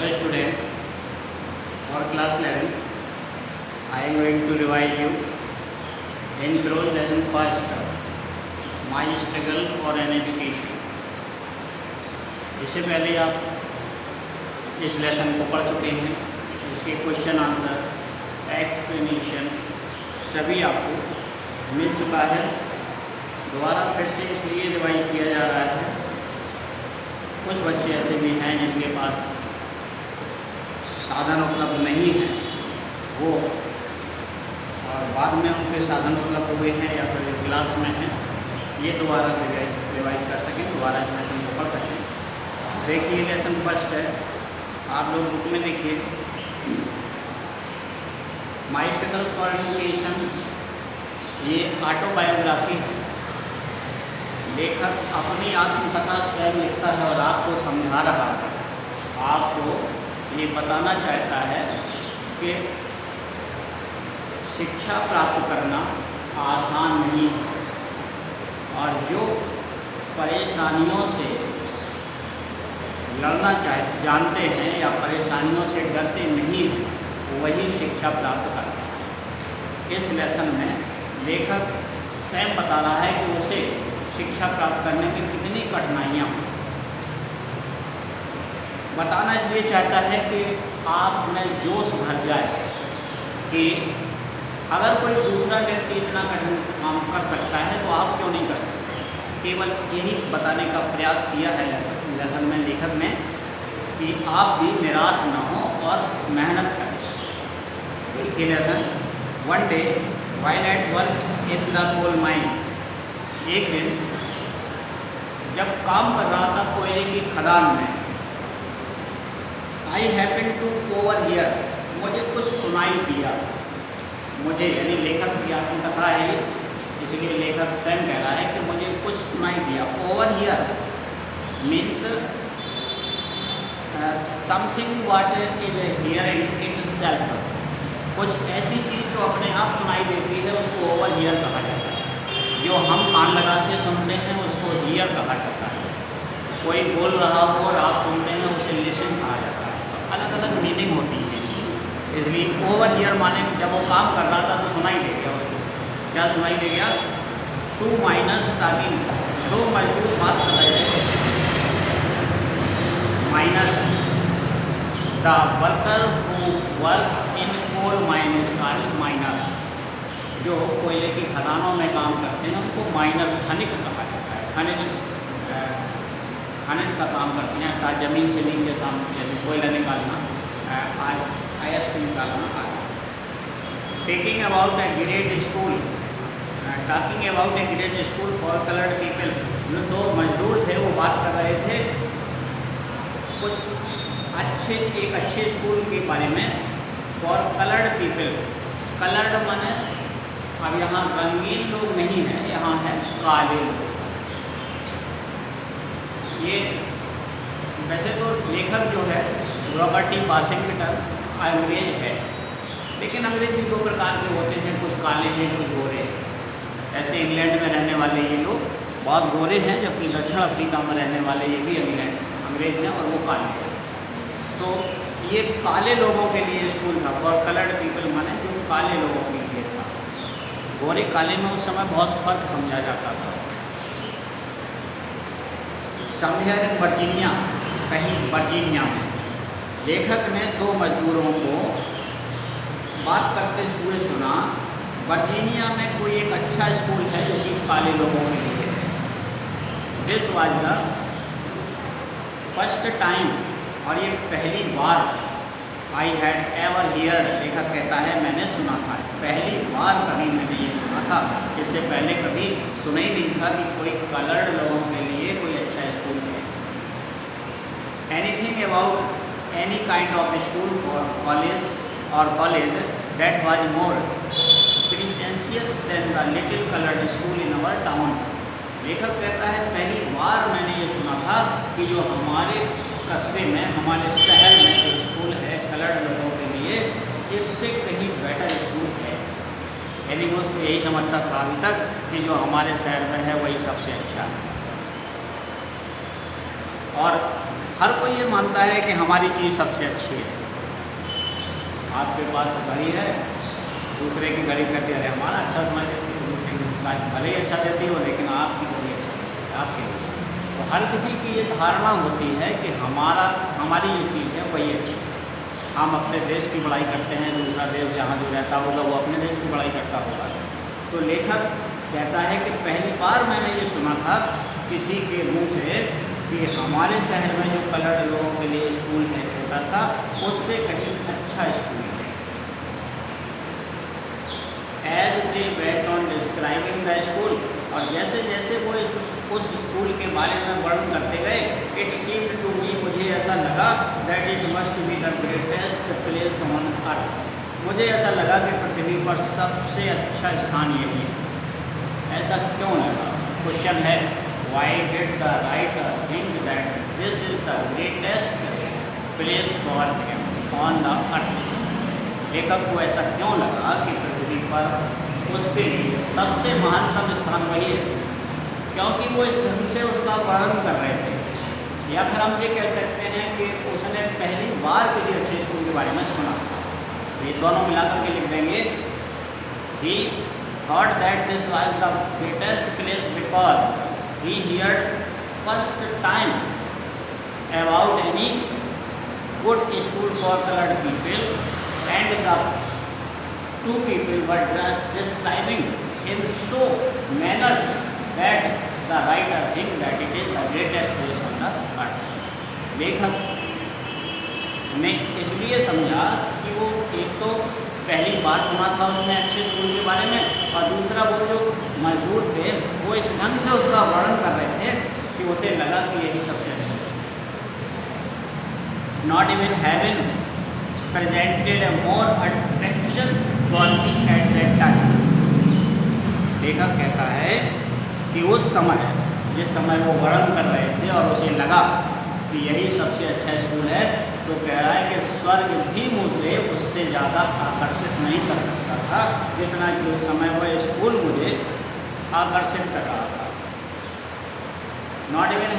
Hello student, for class 11, I am going to revise you in prose lesson first, My struggle for an education। इससे पहले आप इस lesson को पढ़ चुके हैं, इसके क्वेश्चन आंसर एक्सप्लेनेशन सभी आपको मिल चुका है। दोबारा फिर से इसलिए रिवाइज किया जा रहा है, कुछ बच्चे ऐसे भी हैं जिनके पास साधन उपलब्ध नहीं है वो, और बाद में उनके साधन उपलब्ध हुए हैं या फिर क्लास में हैं, ये दोबारा रिवाइज कर सकें, दोबारा इस लेसन को पढ़ सकें। देखिए लेसन फर्स्ट है, आप लोग बुक में देखिए, माई स्ट्रगल फॉर एजुकेशन, ये ऑटोबायोग्राफी है। लेखक अपनी आत्मकथा स्वयं लिखता है और आपको समझा रहा है, आपको ये बताना चाहता है कि शिक्षा प्राप्त करना आसान नहीं है, और जो परेशानियों से लड़ना जानते हैं या परेशानियों से डरते नहीं हैं वही शिक्षा प्राप्त करता है। इस लेसन में लेखक स्वयं बता रहा है कि उसे शिक्षा प्राप्त करने में कितनी कठिनाइयाँ हुई। बताना इसलिए चाहता है कि आप में जोश भर जाए कि अगर कोई दूसरा व्यक्ति इतना कठिन काम कर सकता है तो आप क्यों नहीं कर सकते। केवल यही बताने का प्रयास किया है लेसन में लेखक ने कि आप भी निराश ना हो और मेहनत करें। देखिए lesson, one day while at work in the coal mine, एक दिन जब काम कर रहा था कोयले की खदान में, I happen to overhear, मुझे कुछ सुनाई दिया। मुझे यानी लेखक की आत्मकथा है ये, इसलिए लेखक स्वयं कह रहा है कि मुझे कुछ सुनाई दिया। Over here means something what is hearing it self, कुछ ऐसी चीज़ जो अपने आप सुनाई देती है उसको ओवर हियर कहा जाता है। जो हम कान लगा के सुनते हैं उसको हियर कहा जाता है। कोई बोल रहा हो और आप सुनते हैं उसे लिसन कहा जाता है। अलग अलग मीनिंग होती है, इसलिए ओवर हियर माने जब वो काम कर रहा था तो सुनाई दे गया उसको। क्या सुनाई दे गया? टू माइनर्स टॉकिंग, दो मजदूर बात कर रहे थे। Miners, the worker who work in coal mine is called miner, जो कोयले की खदानों में काम करते हैं उनको माइनर, खनिक कहा जाता है। खनिज का काम करते हैं अर्थात ज़मीन से नीचे सामने जैसे कोयला निकालना, अयस्क निकालना आदि। Taking about a great school, talking about a great school for coloured people, जो दो मजदूर थे वो बात कर रहे थे कुछ एक अच्छे स्कूल के बारे में, फॉर कलर्ड पीपल। कलर्ड माने अब यहाँ रंगीन लोग नहीं हैं, यहाँ है काले लोग। ये वैसे तो लेखक जो है रॉबर्ट टी वाशिंगटन अंग्रेज है, लेकिन अंग्रेज भी दो प्रकार के होते हैं, कुछ काले हैं कुछ गोरे हैं। ऐसे इंग्लैंड में रहने वाले ये लोग बहुत गोरे हैं, जबकि दक्षिण अफ्रीका में रहने वाले ये भी अंग्रेज हैं और वो काले हैं। तो ये काले लोगों के लिए स्कूल था, फॉर कलर्ड पीपल माने जो काले लोगों के लिए था। गोरे काले में उस समय बहुत फर्क समझा जाता था। समवेयर इन वर्जीनिया, कहीं वर्जीनिया में लेखक ने दो मजदूरों को बात करते हुए सुना, वर्जीनिया में कोई एक अच्छा स्कूल है जो कि काले लोगों के लिए है। This was the first time, और ये पहली बार, आई हैड एवर हियर्ड, लेखक कहता है मैंने सुना था, पहली बार कभी मैंने ये सुना था, इससे पहले कभी सुना ही नहीं था कि कोई कलर्ड लोगों के लिए कोई अच्छा स्कूल है। Anything about any kind of school for college that was more prestigious than the little colored school in our town। लेखक कहता है पहली बार मैंने ये सुना था कि जो हमारे कस्बे में, हमारे शहर में एक स्कूल है कलर्ड लोगों के लिए, इससे कहीं बेटर स्कूल है। यानी वो उसको यही समझता था अभी तक कि जो हमारे शहर में है वही सबसे अच्छा है। और हर कोई ये मानता है कि हमारी चीज़ सबसे अच्छी है। आपके पास घड़ी है, दूसरे की घड़ी कहते अरे हमारा अच्छा समय देती है, दूसरे की भले ही अच्छा देती हो लेकिन आपकी घड़ी अच्छी है आपके लिए। तो हर किसी की ये धारणा होती है कि हमारी जो चीज़ है वही अच्छी है। हम अपने देश की बड़ाई करते हैं, दूसरा देश जहाँ जो रहता होगा वो अपने देश की बड़ाई करता होगा। तो लेखक कहता है कि पहली बार मैंने ये सुना था किसी के मुंह से कि हमारे शहर में जो कलर्ड लोगों के लिए स्कूल है छोटा सा, उससे कहीं अच्छा स्कूल है। As they went on describing the school, और जैसे जैसे वो उस स्कूल के बारे में वर्णन करते गए, इट सीम्ड टू मी, मुझे ऐसा लगा that it must be the greatest place on earth. मुझे ऐसा लगा कि पृथ्वी पर सबसे अच्छा स्थान यही है। ऐसा क्यों लगा? क्वेश्चन है, why did the writer think that this is the greatest place for him on the earth? लेखक को ऐसा क्यों लगा कि पृथ्वी पर उसके लिए सबसे महानतम स्थान वही है? क्योंकि वो इस ढंग से उसका वर्णन कर रहे थे। या फिर हम ये कह सकते हैं कि उसने पहली बार किसी अच्छे स्कूल के बारे में सुना। तो ये दोनों मिलाकर के लिख देंगे, ही thought that this was the greatest place because he heard first time about any good school for coloured people and the two people were describing in so manner that the writer think that it is the greatest place on the earth. लेखक ने इसलिए समझा कि वो एक तो पहली बार सुना था उसने अच्छे स्कूल के बारे में, और दूसरा वो जो मजदूर थे वो इस ढंग से उसका वर्णन कर रहे थे कि उसे लगा कि यही सबसे अच्छा है। Not even heaven presented a more attraction for me at that time. लेखक कहता है कि उस समय, जिस समय वो वर्णन कर रहे थे और उसे लगा कि यही सबसे अच्छा स्कूल है, तो कह रहा है कि स्वर्ग भी मुझे उससे ज़्यादा आकर्षित नहीं कर सकता था जितना कि उस समय वो स्कूल मुझे आकर्षित कर रहा था। Not even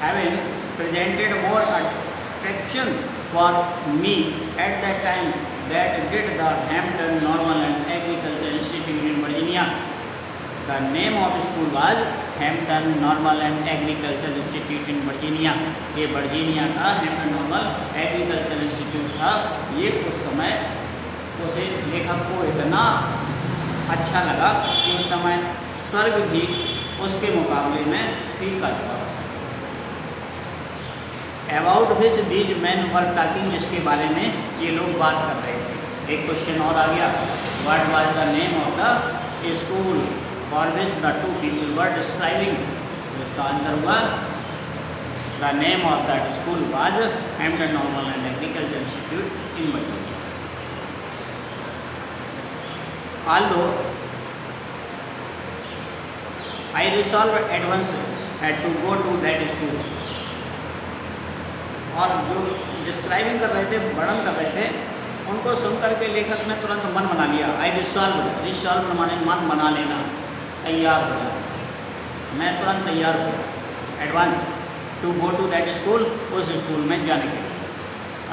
heaven presented more attraction for me at that time that did the Hampton Normal and Agriculture Institute in Virginia. The name of school was Hampton Normal and Agriculture Institute in Virginia. ये Virginia का Hampton normal agriculture institute था। ये उस समय उसे लेखक को इतना अच्छा लगा कि उस समय स्वर्ग भी उसके मुकाबले में फीका था। About which these man were talking, जिसके बारे में ये लोग बात कर रहे थे। एक क्वेश्चन और आ गया, what was the name of the school for which the two people were describing? इसका आंसर हुआ the name of that school was Hampton normal and agriculture institute in Virginia. Although I resolved at once to go to that school. और जो describing कर रहे थे, वर्णन कर रहे थे, उनको सुनकर के लेखक ने तुरंत मन बना लिया। आई रिसॉल्व माने मन बना लेना, तैयार हो जाना। मैं तुरंत तैयार हो गया। Advance to go to that school, उस स्कूल में जाने के लिए,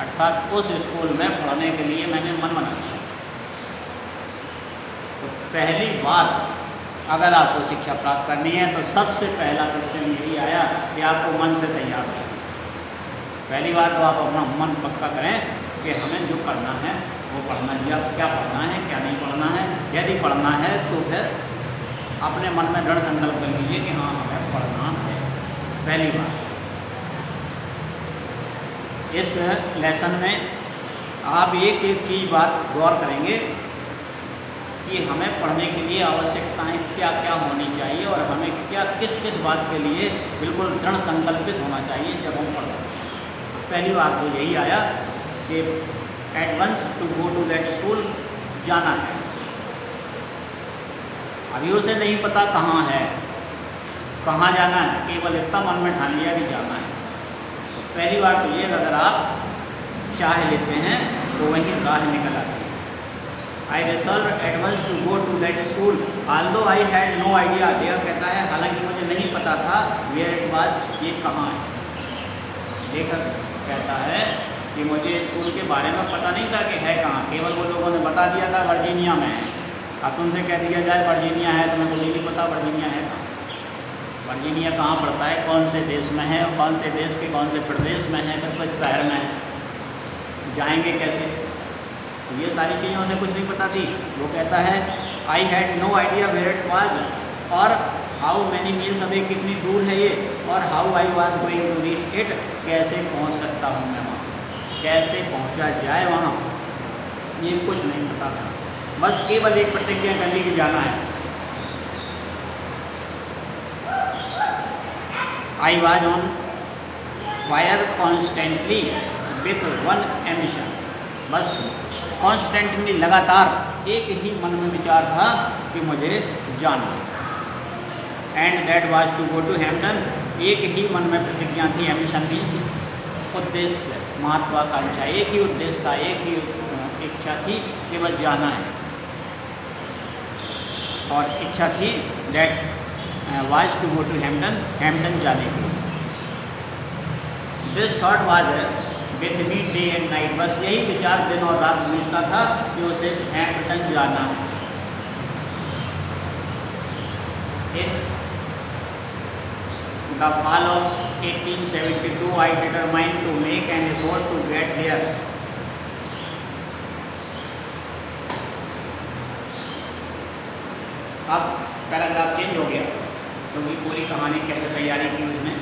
अर्थात उस स्कूल में पढ़ने के लिए मैंने मन बना लिया। तो पहली बार अगर आपको शिक्षा प्राप्त करनी है तो सबसे पहला क्वेश्चन यही आया कि आपको मन से तैयार होना। पहली बार तो आप अपना मन पक्का करें कि हमें जो करना है वो पढ़ना है, या क्या पढ़ना है क्या नहीं पढ़ना है। यदि पढ़ना है तो फिर अपने मन में दृढ़ संकल्प कर लीजिए कि हाँ हमें पढ़ना है। पहली बार इस लेसन में आप एक एक चीज़ बात गौर करेंगे कि हमें पढ़ने के लिए आवश्यकताएं क्या क्या होनी चाहिए और हमें क्या किस किस बात के लिए बिल्कुल दृढ़ संकल्पित होना चाहिए जब हम पढ़ सकते हैं। पहली बात तो यही आया कि at once to go to that school, जाना है। अभी उसे नहीं पता कहाँ है, कहाँ जाना है, केवल इतना मन में ठान लिया कि जाना है। तो पहली बात तो ये, अगर आप चाह लेते हैं तो वहीं राह निकल आती है। I resolved at once to go to that school, although I had no idea. लेखक कहता है हालांकि मुझे नहीं पता था where it was, ये कहाँ है। लेखक कहता है कि मुझे स्कूल के बारे में पता नहीं था कि है कहाँ, केवल वो लोगों ने बता दिया था वर्जीनिया में है। अब तुमसे कह दिया जाए वर्जीनिया है, तुम्हें मुझे नहीं पता वर्जीनिया है कहाँ, वर्जीनिया कहाँ पड़ता है, कौन से देश में है और कौन से देश के कौन से प्रदेश में है, फिर कुछ शहर में है, जाएंगे कैसे। तो ये सारी चीज़ें उसे कुछ नहीं पता थी। वो कहता है I had no idea where it was, और हाउ मैनी मील्स, अभी कितनी दूर है ये, और how I was going to reach it, कैसे पहुंच सकता हूँ मैं वहाँ, कैसे पहुँचा जाए वहाँ, ये कुछ नहीं पता था। बस केवल एक प्रतिज्ञा कर ली कि जाना है। I was on fire constantly with one ambition, बस कॉन्स्टेंटली लगातार एक ही मन में विचार था कि मुझे जाना है। And that was to go to Hampton, एक ही मन में प्रतिज्ञा थी। एम्बिशन मीन्स उद्देश्य, महत्वाकांक्षा, एक ही उद्देश्य था, एक ही इच्छा थी कि बस जाना है, और इच्छा थी that was to go to Hampton, Hampton जाने की। This thought was with me day and night, बस यही विचार दिन और रात गूंजता था कि उसे हैम्पटन जाना है। In the fall of 1872, I determined to make an effort to get there. अब पैराग्राफ चेंज हो गया क्योंकि पूरी कहानी कैसे तैयारी की उसने,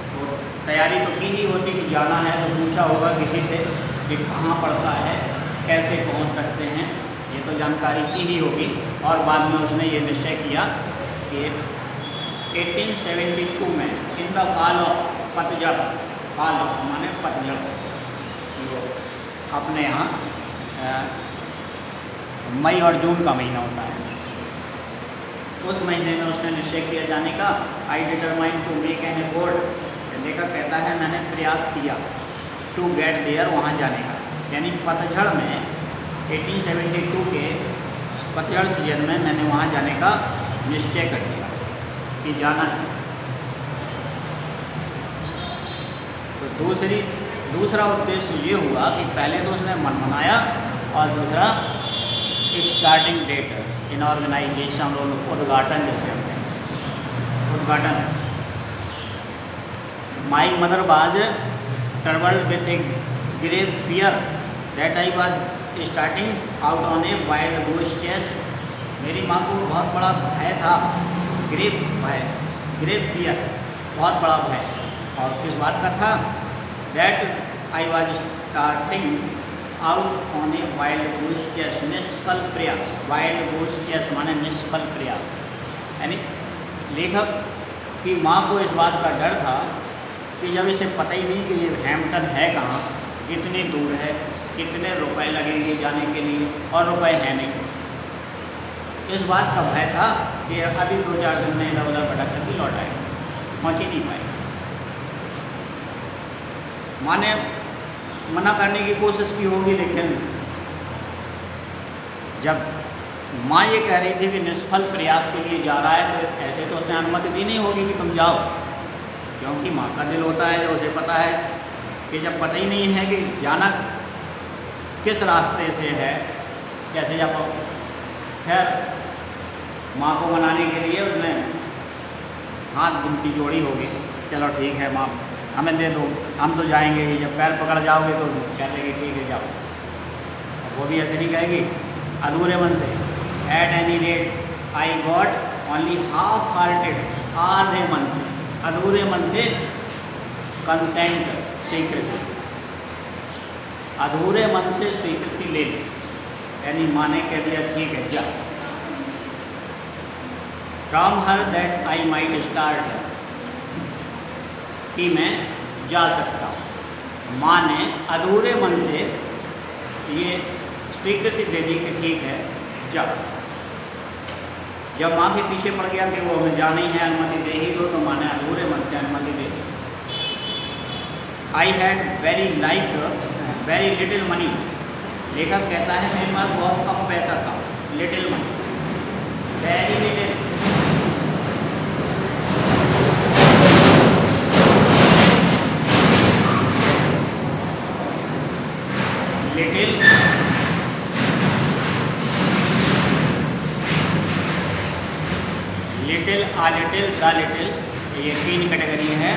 तो तैयारी तो की ही होती कि जाना है, तो पूछा होगा किसी से कि कहाँ पड़ता है, कैसे पहुँच सकते हैं, ये तो जानकारी की ही होगी। और बाद में उसने ये निश्चय किया कि 1872 में इन द फॉल ऑफ पतझड़, फॉल माने पतझड़, अपने यहाँ मई और जून का महीना होता है, उस महीने में उसने निश्चय किया जाने का। I determine to make an effort, लेखक कहता है मैंने प्रयास किया, टू गेट देयर, वहाँ जाने का, यानी पतझड़ में 1872 के पतझड़ सीजन में मैंने वहाँ जाने का निश्चय कर दिया कि जाना है। तो दूसरा उद्देश्य ये हुआ कि पहले तो उसने मन बनाया, और दूसरा स्टार्टिंग डेट, इनऑर्गेनाइजेशन और उद्घाटन जैसे हम कहें, उद्घाटन। My mother was troubled with a grave fear that I was starting out on a wild goose chase, मेरी माँ को बहुत बड़ा भय था, ग्रेव भय, ग्रेव फियर, बहुत बड़ा भय, और किस बात का था, that I was starting out on a wild goose chase, निष्फल प्रयास, वाइल्ड गोस चेस माने निष्फल प्रयास, यानी लेखक की माँ को इस बात का डर था कि जब इसे पता ही नहीं कि ये हैम्पटन है कहाँ, कितनी दूर है, कितने रुपए लगेंगे जाने के लिए, और रुपए हैं नहीं, इस बात का भय था कि अभी 2-4 दिन में इधर उधर भटक करके लौट आएगा, पहुँच ही नहीं पाएगा। माँ ने मना करने की कोशिश की होगी, लेकिन जब माँ ये कह रही थी कि निष्फल प्रयास के लिए जा रहा है, तो ऐसे तो उसने अनुमति दी नहीं होगी कि तुम जाओ, क्योंकि माँ का दिल होता है, जो उसे पता है कि जब पता ही नहीं है कि जाना किस रास्ते से है, कैसे जा पाओ। खैर माँ को मनाने के लिए उसने हाथ विनती जोड़ी होगी, चलो ठीक है माँ हमें दे दो, हम तो जाएंगे ही, जब पैर पकड़ जाओगे तो कह देगी ठीक है जाओ। वो भी ऐसे नहीं कहेगी अधूरे मन से, at any rate I got only half hearted, आधे मन से, अधूरे मन से कंसेंट, स्वीकृति, अधूरे मन से स्वीकृति ले ली, यानी माँ ने कह दिया ठीक है जा। From her that I might start, कि मैं जा सकता हूँ। माँ ने अधूरे मन से ये स्वीकृति दे दी कि ठीक है जा। जब माँ के पीछे पड़ गया कि वो हमें जाना ही है, अनुमति दे ही दो, तो माँ ने अधूरे मन से अनुमति दे दी। I had very little money, लेखक कहता है मेरे पास बहुत कम पैसा था, little money, very little, a little, the little, ये 3 कैटेगरी है।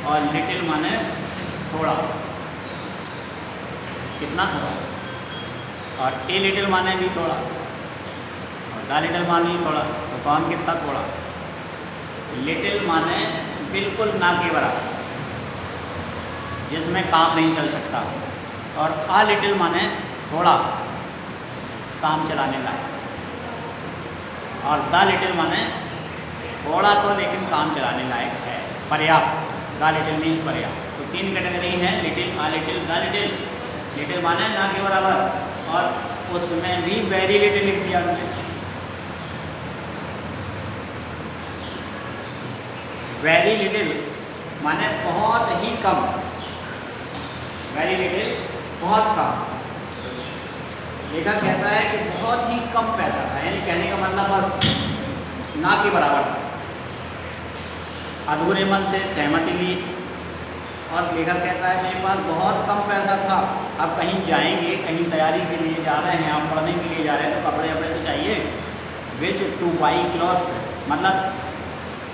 और लिटिल माने थोड़ा, कितना थोड़ा, और ए लिटिल माने भी थोड़ा, और द लिटिल माने भी थोड़ा, तो कौन कितना थोड़ा। लिटिल माने बिल्कुल ना के बराबर, जिसमें काम नहीं चल सकता, और आ लिटिल माने थोड़ा काम चलाने लायक, और द लिटिल माने थोड़ा तो लेकिन काम चलाने लायक है, पर्याप्त। द लिटिल मीन्स पर्याप्त। तो 3 कैटेगरी हैं, little, a little, the little. Little माने ना के बराबर, और उसमें भी वेरी लिटिल लिख दिया हमने। वेरी लिटिल माने बहुत ही कम, वेरी लिटिल बहुत कम। लेखक कहता है कि बहुत ही कम पैसा था, यानी कहने का मतलब बस ना के बराबर था। अधूरे मन से सहमति ली, और लेखक कहता है मेरे पास बहुत कम पैसा था, अब कहीं जाएंगे, कहीं तैयारी के लिए जा रहे हैं, आप पढ़ने के लिए जा रहे हैं, तो कपड़े वपड़े तो चाहिए। विच टू बाई क्लॉथ्स, मतलब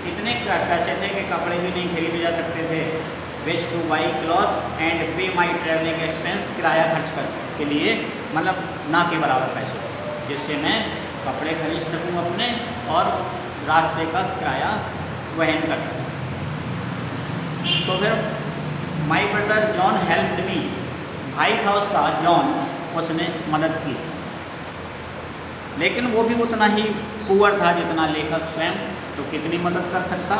इतने पैसे थे कि कपड़े भी नहीं खरीदे जा सकते थे। विच टू बाई क्लॉथ्स एंड पे माई ट्रैवलिंग एक्सपेंस, किराया खर्च कर के लिए, मतलब ना के बराबर पैसे, जिससे मैं कपड़े खरीद सकूं अपने और रास्ते का किराया वहन कर सकूं। तो फिर my brother John helped me, भाई था उसका जॉन, उसने मदद की, लेकिन वो भी उतना ही पुअर था जितना लेखक स्वयं। तो कितनी मदद कर सकता,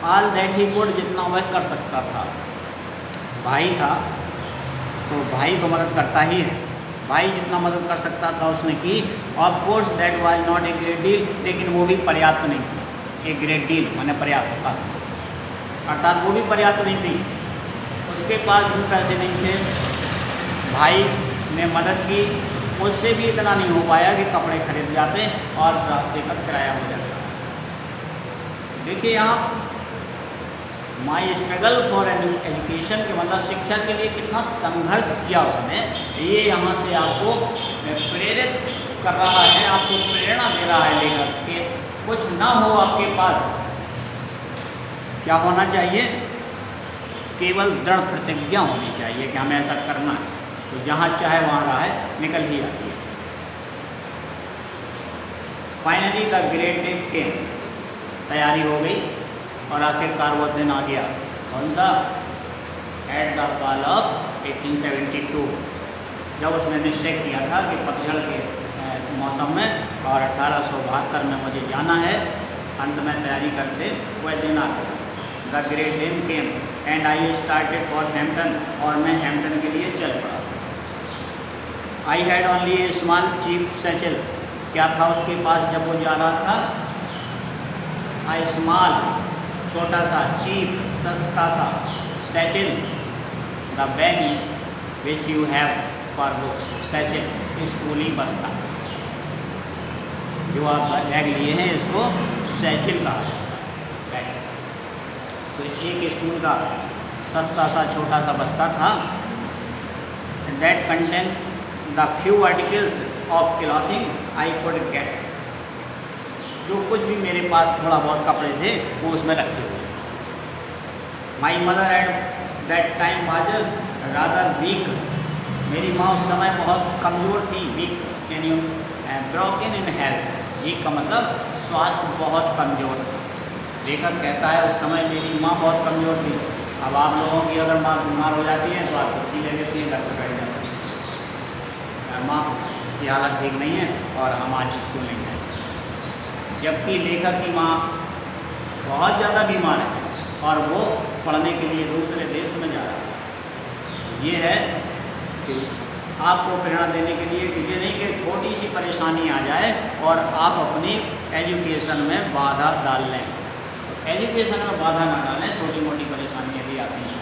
ऑल दैट ही कुड, जितना वह कर सकता था। भाई था तो भाई तो मदद करता ही है, भाई जितना मदद कर सकता था उसने की। Of course that was not a great deal, लेकिन वो भी पर्याप्त नहीं थी। ए ग्रेट डील माने पर्याप्त था, अर्थात वो भी पर्याप्त नहीं थी, उसके पास भी पैसे नहीं थे। भाई ने मदद की, उससे भी इतना नहीं हो पाया कि कपड़े खरीद जाते और रास्ते का किराया हो जाता। देखिए यहाँ माई स्ट्रगल फॉर एजुकेशन के मतलब शिक्षा के लिए कितना संघर्ष किया उसने, ये यहाँ से आपको प्रेरित कर रहा है, आपको प्रेरणा दे रहा है लेखक कि कुछ ना हो आपके पास, क्या होना चाहिए, केवल दृढ़ प्रतिज्ञा होनी चाहिए कि हमें ऐसा करना है। तो जहाँ चाहे वहाँ राह निकल ही आती है। फाइनली द ग्रेट डे केम, तैयारी हो गई और आखिरकार वो दिन आ गया। कौन सा? एट द फॉल ऑफ 1872, जब उसने निश्चय किया था कि पतझड़ के मौसम में और 1872 में मुझे जाना है। अंत में तैयारी करते वह दिन आ गया। The great day came and I started for Hampton, और मैं हैम्पटन के लिए चल पड़ा। I had only a small cheap satchel, क्या था उसके पास जब वो जा रहा था? आई स्मॉल, छोटा सा, चीप, सस्ता सा, satchel, the bag which you have for books, satchel, स्कूली बस्ता, जो आप बैग लिए हैं इसको सैचल कहा जाता है। तो एक स्कूल का सस्ता सा छोटा सा बस्ता था। That contain the few articles of clothing I could get, जो कुछ भी मेरे पास थोड़ा बहुत कपड़े थे वो उसमें रखे हुए। My mother at that time was rather weak, मेरी माँ उस समय बहुत कमज़ोर थी। वीक यानी ब्रोकन इन हेल्थ, वीक का मतलब स्वास्थ्य बहुत कमज़ोर था। लेखक कहता है उस समय मेरी माँ बहुत कमज़ोर थी। अब आप लोगों की अगर माँ बीमार हो जाती है तो आप छुट्टी ले लेती हैं, घर पर बैठ जाती हैं, माँ की हालत ठीक नहीं है और हम आज स्कूल नहीं गए। जबकि लेखक की माँ बहुत ज़्यादा बीमार है और वो पढ़ने के लिए दूसरे देश में जा रहा है। ये है कि आपको प्रेरणा देने के लिए कि ये नहीं कि छोटी सी परेशानी आ जाए और आप अपनी एजुकेशन में बाधा डाल लें। एजुकेशन में बाधा ना डालें, छोटी मोटी परेशानियाँ भी आती हैं।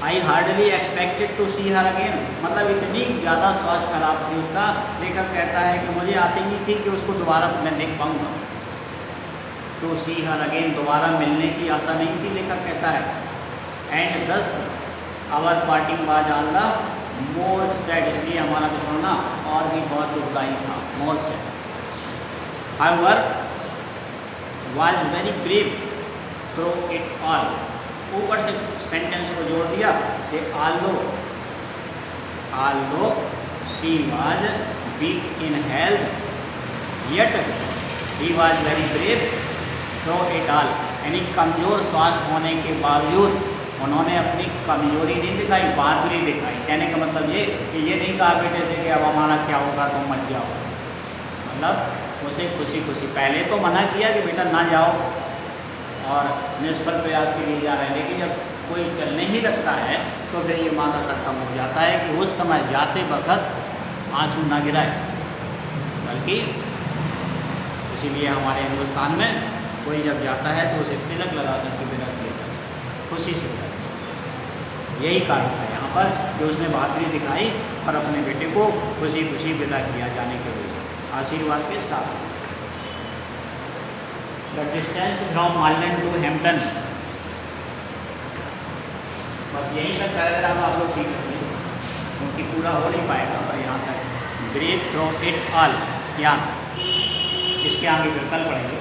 I hardly expected to see her again, मतलब इतनी ज़्यादा स्वास्थ्य खराब थी उसका। लेखक कहता है कि मुझे आशा ही नहीं थी कि उसको दोबारा मैं देख पाऊँगा। टू सी हर अगेन, दोबारा मिलने की आशा नहीं थी, लेखक कहता है। And thus our parting was all the more sad, इसलिए हमारा बिछड़ना और भी बहुत दुखदायी था। More sad however was very brave through it all. ऊपर से सेंटेंस को जोड़ दिया कि although she was weak in health, yet he was very brave through it all. यानी कमज़ोर स्वास्थ्य होने के बावजूद उन्होंने अपनी कमजोरी नहीं दिखाई, बहादुरी दिखाई। कहने का मतलब ये कि ये नहीं कहा बेटे से कि अब हमारा क्या होगा तुम मत जाओ, मतलब उसे खुशी खुशी, पहले तो मना किया कि बेटा ना जाओ और निष्फल प्रयास के लिए जा रहे हैं, लेकिन जब कोई चलने ही लगता है तो फिर ये माँ का कर्तव्य हो जाता है कि उस समय जाते वक्त आंसू ना गिराए, बल्कि इसीलिए हमारे हिंदुस्तान में कोई जब जाता है तो उसे तिलक लगा करके विदा किया जाता है, खुशी से विदा किया। यही कारण था यहाँ पर कि उसने बहादुरी दिखाई और अपने बेटे को खुशी खुशी विदा किया जाने के लिए आशीर्वाद के साथ। The distance from Maldon to Hampton, बस यहीं तक पैराग्राफ आप लोग सीख रखिए क्योंकि पूरा हो नहीं पाएगा। और यहाँ तक ब्रेक थ्रू इट ऑल, यहाँ तक, इसके आगे फिर कल पढ़ेंगे।